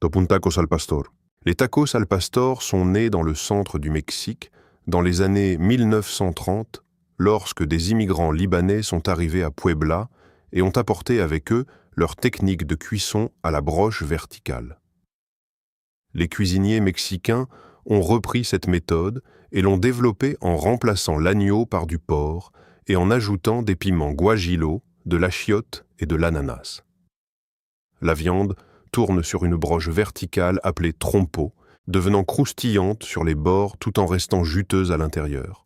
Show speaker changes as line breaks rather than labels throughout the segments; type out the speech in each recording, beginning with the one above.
Top un tacos al pastor. Les tacos al pastor sont nés dans le centre du Mexique dans les années 1930, lorsque des immigrants libanais sont arrivés à Puebla et ont apporté avec eux leur technique de cuisson à la broche verticale. Les cuisiniers mexicains ont repris cette méthode et l'ont développée en remplaçant l'agneau par du porc et en ajoutant des piments guajillo, de l'achiote et de l'ananas. La viande tourne sur une broche verticale appelée trompeau, devenant croustillante sur les bords tout en restant juteuse à l'intérieur.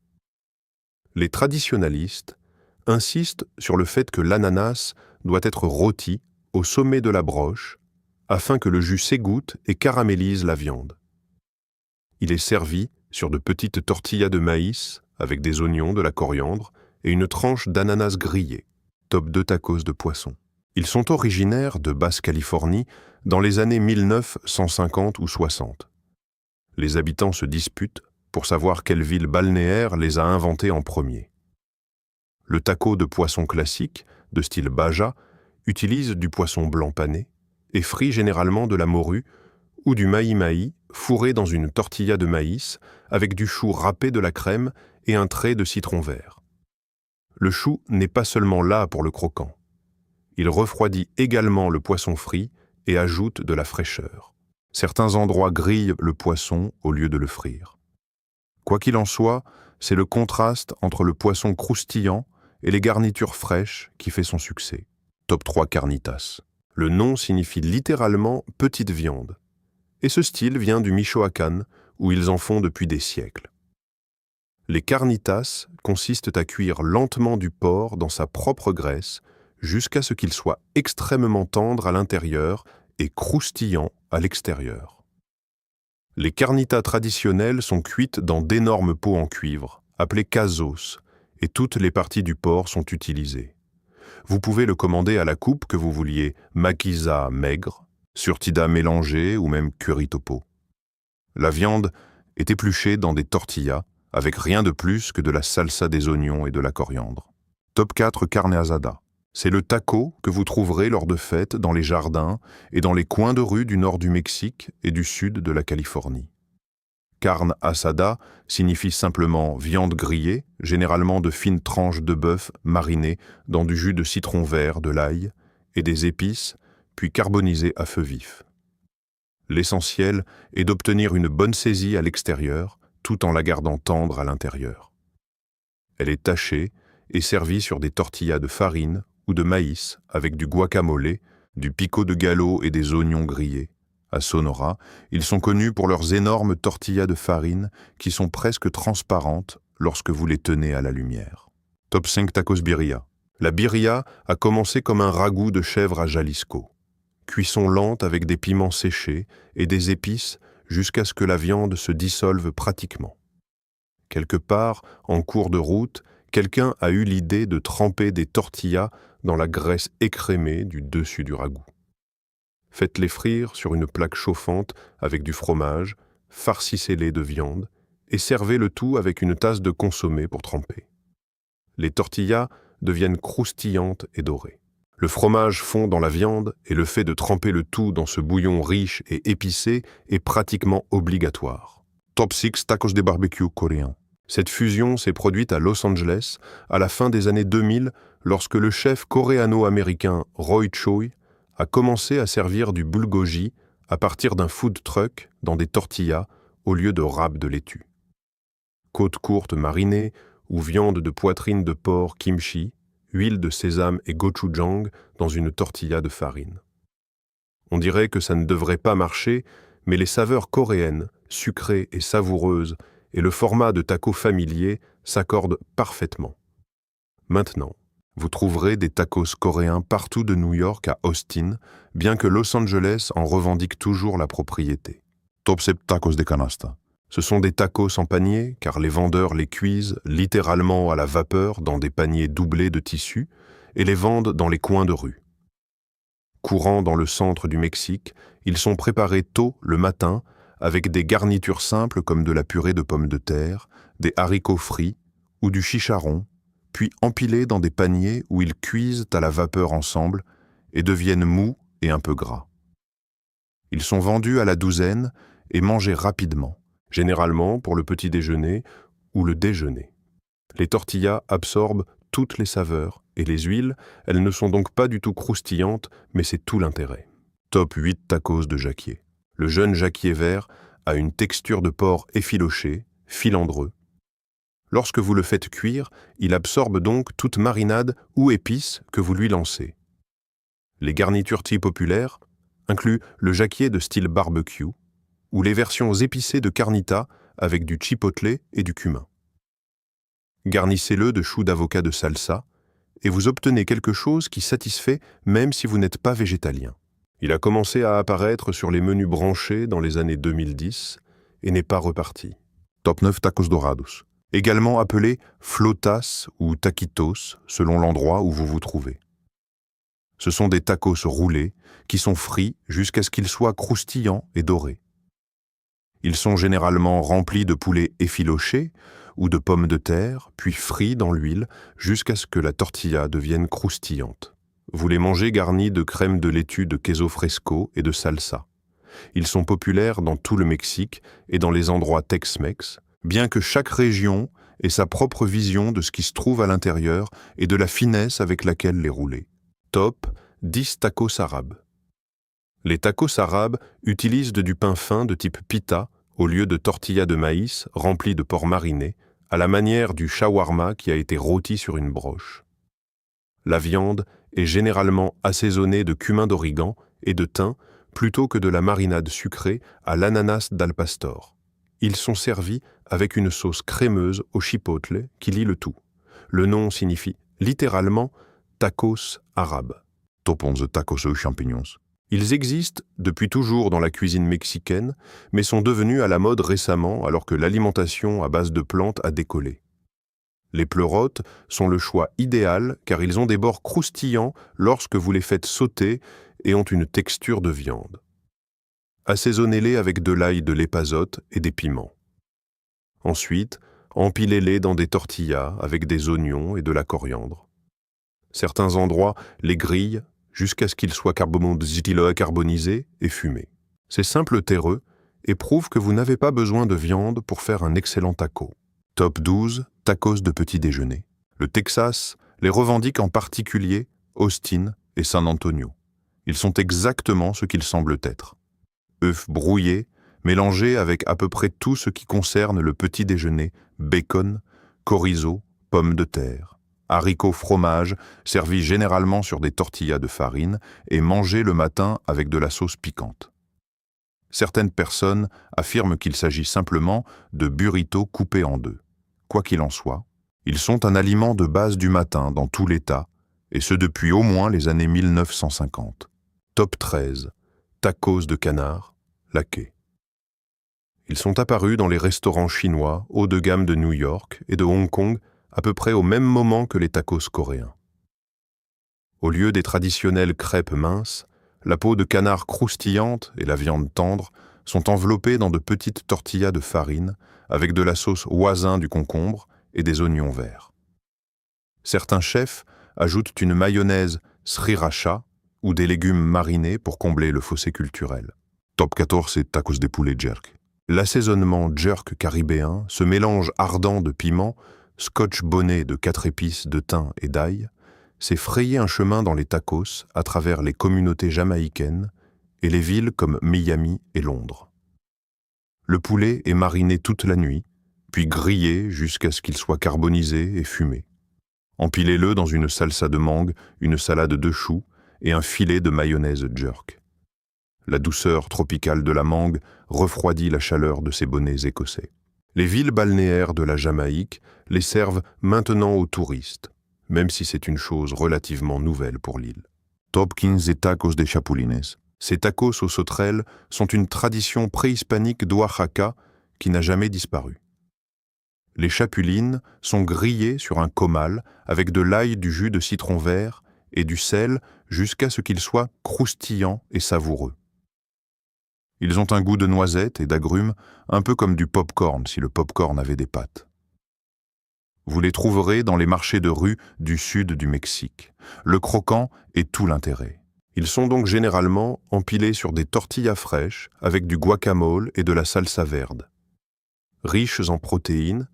Les traditionalistes insistent sur le fait que l'ananas doit être rôti au sommet de la broche afin que le jus s'égoutte et caramélise la viande. Il est servi sur de petites tortillas de maïs avec des oignons, de la coriandre et une tranche d'ananas grillé. Top 2 tacos de poisson. Ils sont originaires de Basse-Californie dans les années 1950 ou 60. Les habitants se disputent pour savoir quelle ville balnéaire les a inventés en premier. Le taco de poisson classique, de style Baja, utilise du poisson blanc pané et frit généralement de la morue ou du maï-maï fourré dans une tortilla de maïs avec du chou râpé, de la crème et un trait de citron vert. Le chou n'est pas seulement là pour le croquant. Il refroidit également le poisson frit et ajoute de la fraîcheur. Certains endroits grillent le poisson au lieu de le frire. Quoi qu'il en soit, c'est le contraste entre le poisson croustillant et les garnitures fraîches qui fait son succès. Top 3 carnitas. Le nom signifie littéralement « petite viande ». Et ce style vient du Michoacán, où ils en font depuis des siècles. Les carnitas consistent à cuire lentement du porc dans sa propre graisse jusqu'à ce qu'il soit extrêmement tendre à l'intérieur et croustillant à l'extérieur. Les carnitas traditionnelles sont cuites dans d'énormes pots en cuivre, appelés casos, et toutes les parties du porc sont utilisées. Vous pouvez le commander à la coupe que vous vouliez maquisa maigre, surtida mélangée ou même curry topo. La viande est épluchée dans des tortillas avec rien de plus que de la salsa des oignons et de la coriandre. Top 4 carne asada. C'est le taco que vous trouverez lors de fêtes dans les jardins et dans les coins de rue du nord du Mexique et du sud de la Californie. Carne asada signifie simplement viande grillée, généralement de fines tranches de bœuf marinées dans du jus de citron vert, de l'ail et des épices, puis carbonisées à feu vif. L'essentiel est d'obtenir une bonne saisie à l'extérieur, tout en la gardant tendre à l'intérieur. Elle est tachée et servie sur des tortillas de farine ou de maïs avec du guacamole, du pico de gallo et des oignons grillés. À Sonora, ils sont connus pour leurs énormes tortillas de farine qui sont presque transparentes lorsque vous les tenez à la lumière. Top 5 tacos birria. La birria a commencé comme un ragoût de chèvre à Jalisco. Cuisson lente avec des piments séchés et des épices jusqu'à ce que la viande se dissolve pratiquement. Quelque part, en cours de route, quelqu'un a eu l'idée de tremper des tortillas dans la graisse écrémée du dessus du ragoût. Faites-les frire sur une plaque chauffante avec du fromage, farcissez-les de viande et servez le tout avec une tasse de consommé pour tremper. Les tortillas deviennent croustillantes et dorées. Le fromage fond dans la viande et le fait de tremper le tout dans ce bouillon riche et épicé est pratiquement obligatoire. Top 6 tacos de barbecue coréens. Cette fusion s'est produite à Los Angeles à la fin des années 2000 lorsque le chef coréano-américain Roy Choi a commencé à servir du bulgogi à partir d'un food truck dans des tortillas au lieu de râpes de laitue. Côte courte marinée ou viande de poitrine de porc kimchi, huile de sésame et gochujang dans une tortilla de farine. On dirait que ça ne devrait pas marcher, mais les saveurs coréennes, sucrées et savoureuses, et le format de taco familier s'accordent parfaitement. Maintenant, vous trouverez des tacos coréens partout de New York à Austin, bien que Los Angeles en revendique toujours la propriété. Top 7 tacos de canasta. Ce sont des tacos en panier, car les vendeurs les cuisent littéralement à la vapeur dans des paniers doublés de tissu et les vendent dans les coins de rue. Courants dans le centre du Mexique, ils sont préparés tôt le matin avec des garnitures simples comme de la purée de pommes de terre, des haricots frits ou du chicharron, puis empilés dans des paniers où ils cuisent à la vapeur ensemble et deviennent mous et un peu gras. Ils sont vendus à la douzaine et mangés rapidement, généralement pour le petit déjeuner ou le déjeuner. Les tortillas absorbent toutes les saveurs et les huiles, elles ne sont donc pas du tout croustillantes, mais c'est tout l'intérêt. Top 8 tacos de jacquier. Le jeune jacquier vert a une texture de porc effiloché, filandreux. Lorsque vous le faites cuire, il absorbe donc toute marinade ou épice que vous lui lancez. Les garnitures type populaires incluent le jacquier de style barbecue ou les versions épicées de carnita avec du chipotle et du cumin. Garnissez-le de choux d'avocat de salsa et vous obtenez quelque chose qui satisfait même si vous n'êtes pas végétalien. Il a commencé à apparaître sur les menus branchés dans les années 2010 et n'est pas reparti. Top 9 tacos dorados. Également appelés flautas ou taquitos selon l'endroit où vous vous trouvez. Ce sont des tacos roulés qui sont frits jusqu'à ce qu'ils soient croustillants et dorés. Ils sont généralement remplis de poulet effiloché ou de pommes de terre, puis frits dans l'huile jusqu'à ce que la tortilla devienne croustillante. Vous les mangez garnis de crème de laitue de queso fresco et de salsa. Ils sont populaires dans tout le Mexique et dans les endroits Tex-Mex, bien que chaque région ait sa propre vision de ce qui se trouve à l'intérieur et de la finesse avec laquelle les rouler. Top 10 tacos arabes. Les tacos arabes utilisent du pain fin de type pita au lieu de tortillas de maïs remplies de porc mariné, à la manière du shawarma qui a été rôti sur une broche. La viande est généralement assaisonnée de cumin d'origan et de thym plutôt que de la marinade sucrée à l'ananas d'al pastor. Ils sont servis avec une sauce crémeuse au chipotle qui lie le tout. Le nom signifie littéralement tacos arabes. Top 11 tacos aux champignons. Ils existent depuis toujours dans la cuisine mexicaine, mais sont devenus à la mode récemment alors que l'alimentation à base de plantes a décollé. Les pleurotes sont le choix idéal car ils ont des bords croustillants lorsque vous les faites sauter et ont une texture de viande. Assaisonnez-les avec de l'ail de l'épazote et des piments. Ensuite, empilez-les dans des tortillas avec des oignons et de la coriandre. Certains endroits les grillent jusqu'à ce qu'ils soient carbonisés et fumés. Ces simples terreux et prouvent que vous n'avez pas besoin de viande pour faire un excellent taco. Top 12 tacos de petit déjeuner. Le Texas les revendique en particulier Austin et San Antonio. Ils sont exactement ce qu'ils semblent être. Œufs brouillés, mélangés avec à peu près tout ce qui concerne le petit déjeuner, bacon, chorizo, pommes de terre, haricots fromage, servis généralement sur des tortillas de farine et mangés le matin avec de la sauce piquante. Certaines personnes affirment qu'il s'agit simplement de burritos coupés en deux. Quoi qu'il en soit, ils sont un aliment de base du matin dans tout l'État, et ce depuis au moins les années 1950. Top 13. Tacos de canard, laqués. Ils sont apparus dans les restaurants chinois haut de gamme de New York et de Hong Kong à peu près au même moment que les tacos coréens. Au lieu des traditionnelles crêpes minces, la peau de canard croustillante et la viande tendre sont enveloppées dans de petites tortillas de farine avec de la sauce hoisin du concombre et des oignons verts. Certains chefs ajoutent une mayonnaise sriracha ou des légumes marinés pour combler le fossé culturel. Top 14 et tacos de poulet jerk. L'assaisonnement jerk caribéen, ce mélange ardent de piment, scotch bonnet de 4 épices de thym et d'ail, s'est frayé un chemin dans les tacos à travers les communautés jamaïcaines et les villes comme Miami et Londres. Le poulet est mariné toute la nuit, puis grillé jusqu'à ce qu'il soit carbonisé et fumé. Empilez-le dans une salsa de mangue, une salade de choux et un filet de mayonnaise jerk. La douceur tropicale de la mangue refroidit la chaleur de ces bonnets écossais. Les villes balnéaires de la Jamaïque les servent maintenant aux touristes, même si c'est une chose relativement nouvelle pour l'île. Top 15 et tacos de chapulines. Ces tacos aux sauterelles sont une tradition préhispanique d'Oaxaca qui n'a jamais disparu. Les chapulines sont grillées sur un comal avec de l'ail, du jus de citron vert et du sel jusqu'à ce qu'ils soient croustillants et savoureux. Ils ont un goût de noisettes et d'agrumes, un peu comme du pop-corn si le pop-corn avait des pâtes. Vous les trouverez dans les marchés de rue du sud du Mexique. Le croquant est tout l'intérêt. Ils sont donc généralement empilés sur des tortillas fraîches avec du guacamole et de la salsa verde. Riches en protéines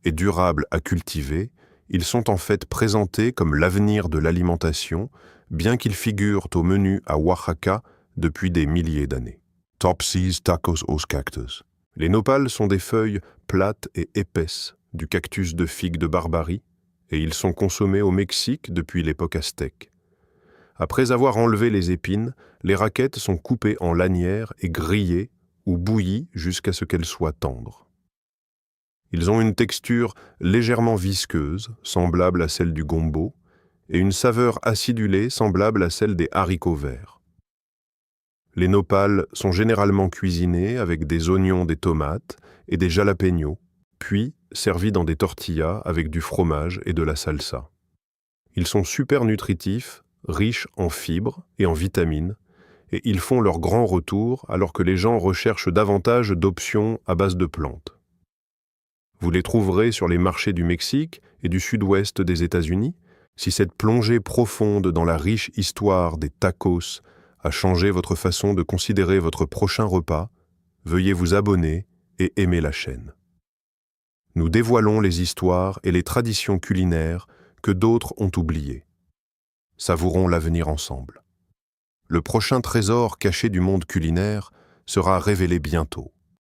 et durables à cultiver, ils sont en fait présentés comme l'avenir de l'alimentation, bien qu'ils figurent au menu à Oaxaca depuis des milliers d'années. Topsies tacos aux cactus. Les nopales sont des feuilles plates et épaisses du cactus de figue de Barbarie, et ils sont consommés au Mexique depuis l'époque aztèque. Après avoir enlevé les épines, les raquettes sont coupées en lanières et grillées ou bouillies jusqu'à ce qu'elles soient tendres. Ils ont une texture légèrement visqueuse, semblable à celle du gombo, et une saveur acidulée semblable à celle des haricots verts. Les nopales sont généralement cuisinés avec des oignons, des tomates et des jalapeños, puis servis dans des tortillas avec du fromage et de la salsa. Ils sont super nutritifs, riches en fibres et en vitamines, et ils font leur grand retour alors que les gens recherchent davantage d'options à base de plantes. Vous les trouverez sur les marchés du Mexique et du sud-ouest des États-Unis. Si cette plongée profonde dans la riche histoire des tacos a changé votre façon de considérer votre prochain repas, veuillez vous abonner et aimer la chaîne. Nous dévoilons les histoires et les traditions culinaires que d'autres ont oubliées. Savourons l'avenir ensemble. Le prochain trésor caché du monde culinaire sera révélé bientôt.